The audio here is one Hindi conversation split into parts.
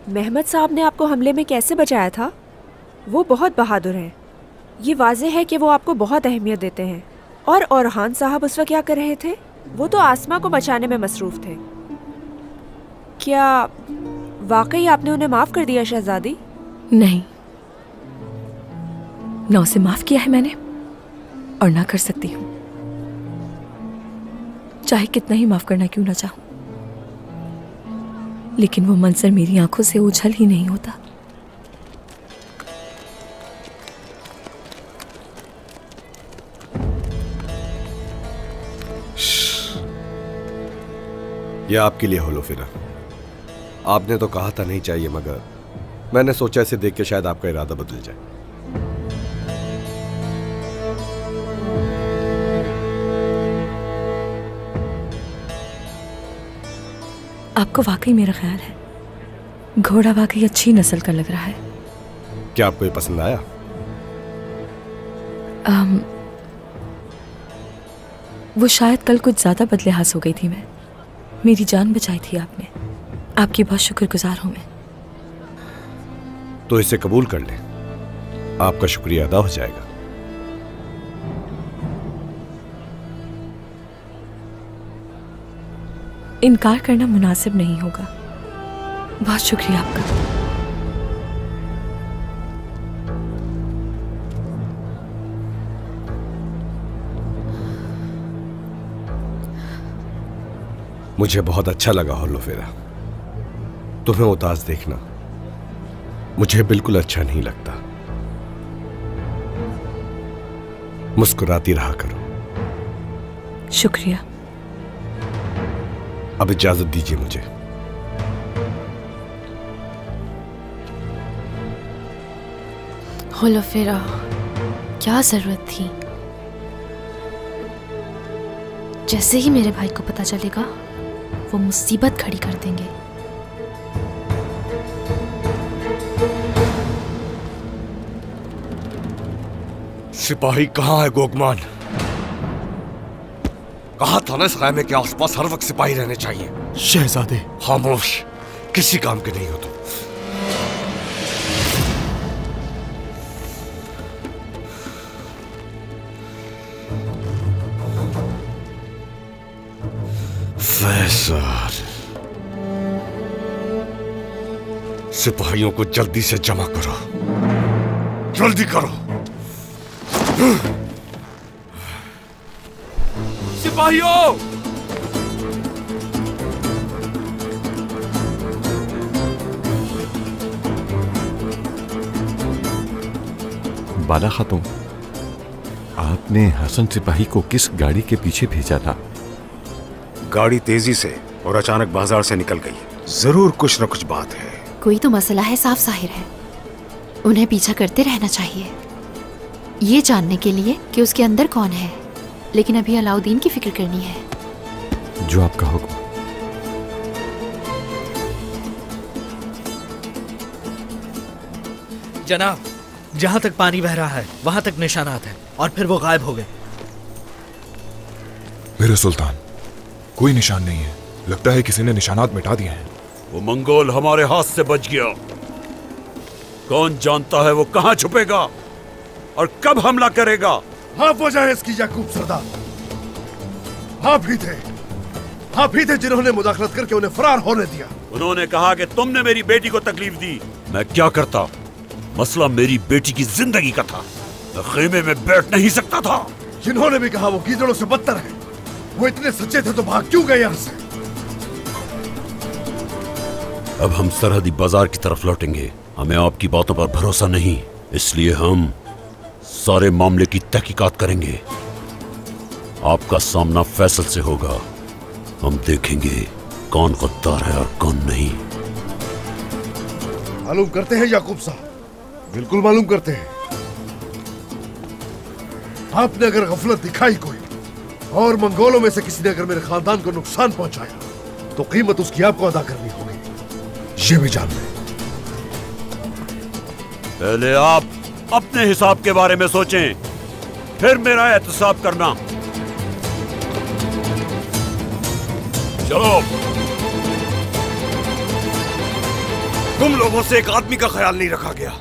मेहमद साहब ने आपको हमले में कैसे बचाया था? वो बहुत बहादुर हैं। ये वाज़ेह है कि वो आपको बहुत अहमियत देते हैं। और औरहान साहब उस वक्त क्या कर रहे थे? वो तो आसमा को बचाने में मसरूफ थे। क्या वाकई आपने उन्हें माफ़ कर दिया शहजादी? नहीं, ना उसे माफ़ किया है मैंने और ना कर सकती हूँ, चाहे कितना ही माफ़ करना क्यों ना चाहूँ। लेकिन वो मंजर मेरी आंखों से ओझल ही नहीं होता। ये आपके लिए होलोफिरा। आपने तो कहा था नहीं चाहिए, मगर मैंने सोचा इसे देख के शायद आपका इरादा बदल जाए। आपको वाकई मेरा ख्याल है, घोड़ा वाकई अच्छी नस्ल का लग रहा है। क्या आपको ये पसंद आया? वो शायद कल कुछ ज्यादा बदलेहास हो गई थी मैं। मेरी जान बचाई थी आपने। आपकी बहुत शुक्रगुजार हूं मैं। तो इसे कबूल कर लें, आपका शुक्रिया अदा हो जाएगा। इनकार करना मुनासिब नहीं होगा। बहुत शुक्रिया आपका। मुझे बहुत अच्छा लगा होलोफिरा। तुम्हें उदास देखना मुझे बिल्कुल अच्छा नहीं लगता। मुस्कुराती रहा करो। शुक्रिया। अब इजाजत दीजिए मुझे। होलोफिरा, क्या जरूरत थी? जैसे ही मेरे भाई को पता चलेगा वो मुसीबत खड़ी कर देंगे। सिपाही कहाँ है गोगमान? कहा था ना इस ख़ैमे के आसपास हर वक्त सिपाही रहने चाहिए। शहजादे खामोश, किसी काम के नहीं हो तुम। फैसल, सिपाहियों को जल्दी से जमा करो, जल्दी करो। सिपाहियों! बाला खातून, आपने हसन सिपाही को किस गाड़ी के पीछे भेजा था? गाड़ी तेजी से और अचानक बाजार से निकल गई। जरूर कुछ न कुछ बात है। कोई तो मसला है, साफ जाहिर है। उन्हें पीछा करते रहना चाहिए, ये जानने के लिए कि उसके अंदर कौन है। लेकिन अभी अलाउद्दीन की फिक्र करनी है। जो आपका हुक्म। जनाब, जहां तक पानी बह रहा है वहां तक निशानात हैं और फिर वो गायब हो गए। मेरे सुल्तान, कोई निशान नहीं है। लगता है किसी ने निशानात मिटा दिए हैं। वो मंगोल हमारे हाथ से बच गया। कौन जानता है वो कहां छुपेगा और कब हमला करेगा। आप वजह है इसकी याकूब सरदार। आप ही थे जिन्होंने मुदाखलत करके उन्हें फरार होने दिया। उन्होंने कहा कि तुमने मेरी बेटी को तकलीफ दी। मैं क्या करता? मसला मेरी बेटी की जिंदगी का था। मैं खेमे में बैठ नहीं सकता था। जिन्होंने भी कहा वो गीदड़ों से बदतर है, वो इतने सच्चे थे तो भाग क्यों गए यहाँ से? अब हम सरहदी बाजार की तरफ लौटेंगे। हमें आपकी बातों पर भरोसा नहीं, इसलिए हम सारे मामले की तहकीकात करेंगे। आपका सामना फैसल से होगा। हम देखेंगे कौन गद्दार है और कौन नहीं। मालूम करते हैं याकूब साहब, बिल्कुल मालूम करते हैं। आपने अगर गफलत दिखाई कोई और मंगोलों में से किसी ने अगर मेरे खानदान को नुकसान पहुंचाया तो कीमत उसकी आपको अदा करनी होगी, ये भी जान लें। पहले आप अपने हिसाब के बारे में सोचें, फिर मेरा एहतसाब करना। चलो। तुम लोगों से एक आदमी का ख्याल नहीं रखा गया।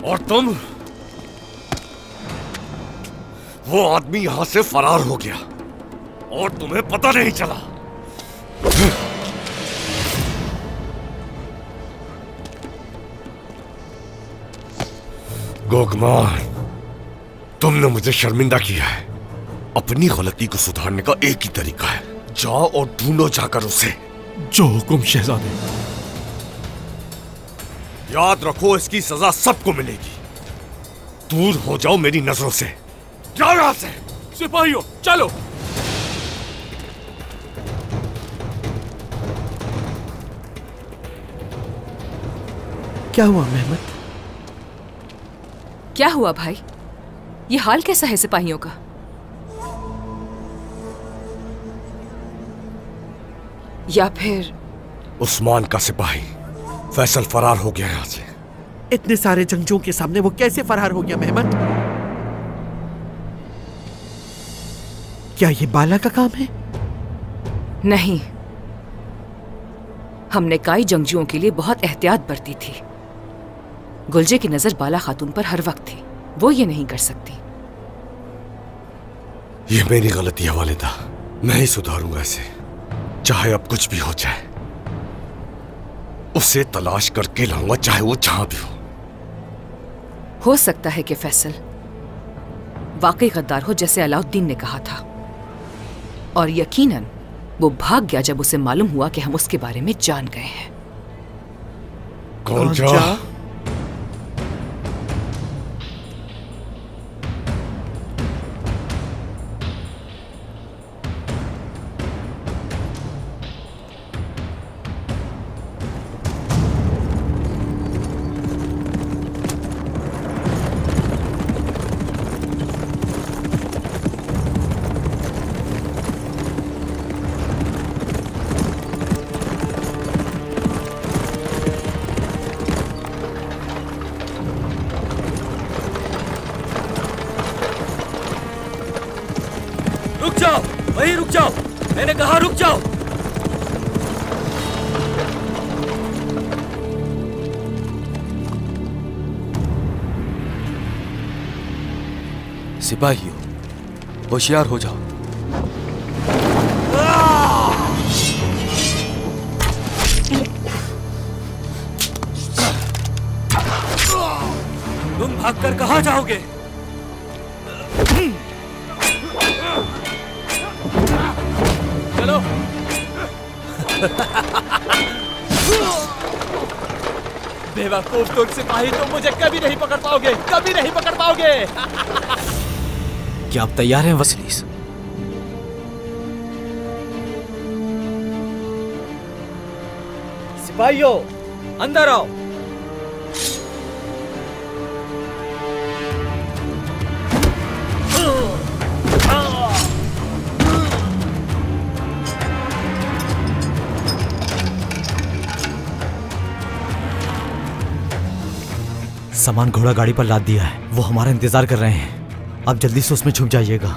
और तुम, वो आदमी यहां से फरार हो गया और तुम्हें पता नहीं चला। गोगमान, तुमने मुझे शर्मिंदा किया है। अपनी गलती को सुधारने का एक ही तरीका है, जाओ और ढूंढो जाकर उसे। जो हुक्म शहजादे। याद रखो, इसकी सजा सबको मिलेगी। दूर हो जाओ मेरी नजरों से। जाओ यहां से। सिपाहियों चलो। क्या हुआ मेहमद? क्या हुआ भाई? ये हाल कैसा है सिपाहियों का? या फिर उस्मान का सिपाही फैसल फरार हो गया यहां से। इतने सारे जंगजुओं के सामने वो कैसे फरार हो गया मेहमद? क्या ये बाला का काम है? नहीं, हमने काई जंगजुओं के लिए बहुत एहतियात बरती थी। गुलजे की नजर बाला खातून पर हर वक्त थी, वो ये नहीं कर सकती। ये मेरी गलती है वालिदा, मैं ही सुधारूंगा इसे, चाहे अब कुछ भी हो जाए। उसे तलाश करके लाऊंगा, चाहे वो जहां भी हो सकता है कि फैसल वाकई गद्दार हो, जैसे अलाउद्दीन ने कहा था, और यकीनन वो भाग गया जब उसे मालूम हुआ कि हम उसके बारे में जान गए हैं। कौन जा? वहीं रुक जाओ, मैंने कहा रुक जाओ। सिपाहियों, होशियार हो जाओ। तुम भागकर कहां जाओगे? चलो। बेवकूफ तुम सिपाही, तुम मुझे कभी नहीं पकड़ पाओगे, कभी नहीं पकड़ पाओगे। क्या आप तैयार हैं वसीलिस? सिपाहियों अंदर आओ। सामान घोड़ा गाड़ी पर लाद दिया है, वो हमारा इंतजार कर रहे हैं। आप जल्दी से उसमें छुप जाइएगा।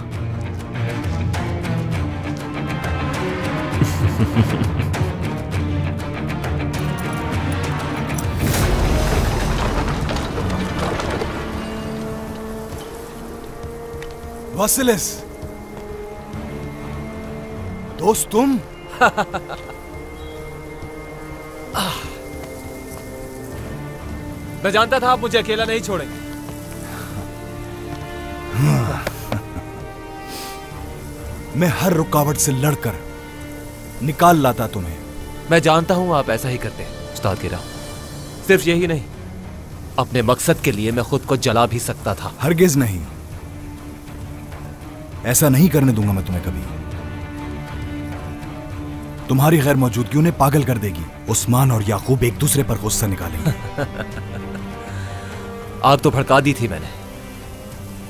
वासिलिस, दोस्त तुम? मैं जानता था आप मुझे अकेला नहीं छोड़ेंगे। मैं हर रुकावट से लड़कर निकाल लाता तुम्हें। मैं जानता हूं आप ऐसा ही करते हैं उस्ताद गिरा। सिर्फ यही नहीं, अपने मकसद के लिए मैं खुद को जला भी सकता था। हरगिज नहीं, ऐसा नहीं करने दूंगा मैं तुम्हें कभी। तुम्हारी गैर मौजूदगी उन्हें पागल कर देगी। उस्मान और याकूब एक दूसरे पर गुस्सा निकालेंगे। आग तो भड़का दी थी मैंने।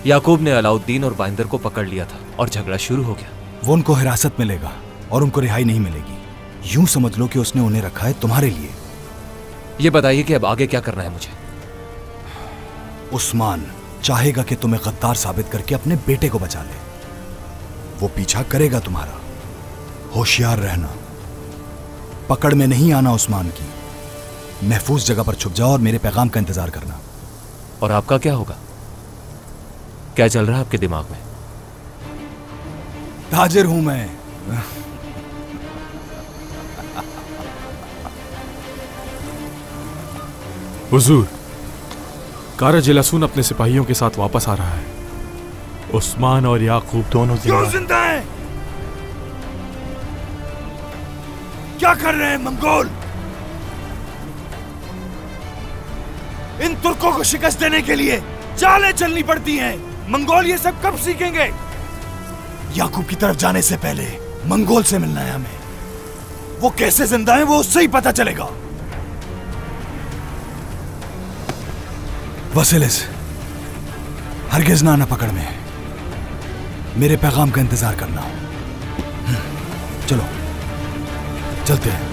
याकूब ने अलाउद्दीन और बाइंदर को पकड़ लिया था और झगड़ा शुरू हो गया। वो उनको हिरासत में लेगा और उनको रिहाई नहीं मिलेगी। यूं समझ लो कि उसने उन्हें रखा है तुम्हारे लिए। ये बताइए कि अब आगे क्या करना है मुझे? उस्मान चाहेगा कि तुम्हें गद्दार साबित करके अपने बेटे को बचा ले। वो पीछा करेगा तुम्हारा, होशियार रहना, पकड़ में नहीं आना उस्मान की। महफूज जगह पर छुप जाओ और मेरे पैगाम का इंतजार करना। और आपका क्या होगा? क्या चल रहा है आपके दिमाग में? ताजिर हूं मैं। हुजूर, कारा जिलासून अपने सिपाहियों के साथ वापस आ रहा है। उस्मान और याकूब दोनों क्यों जिंदा हैं? क्या कर रहे हैं मंगोल? इन तुर्कों को शिकस्त देने के लिए चालें चलनी पड़ती हैं। मंगोल ये सब कब सीखेंगे? याकूब की तरफ जाने से पहले मंगोल से मिलना है हमें। वो कैसे जिंदा है वो उससे ही पता चलेगा। वसीलिस, हरगिज ना आना पकड़ में। मेरे पैगाम का इंतजार करना। चलो चलते हैं।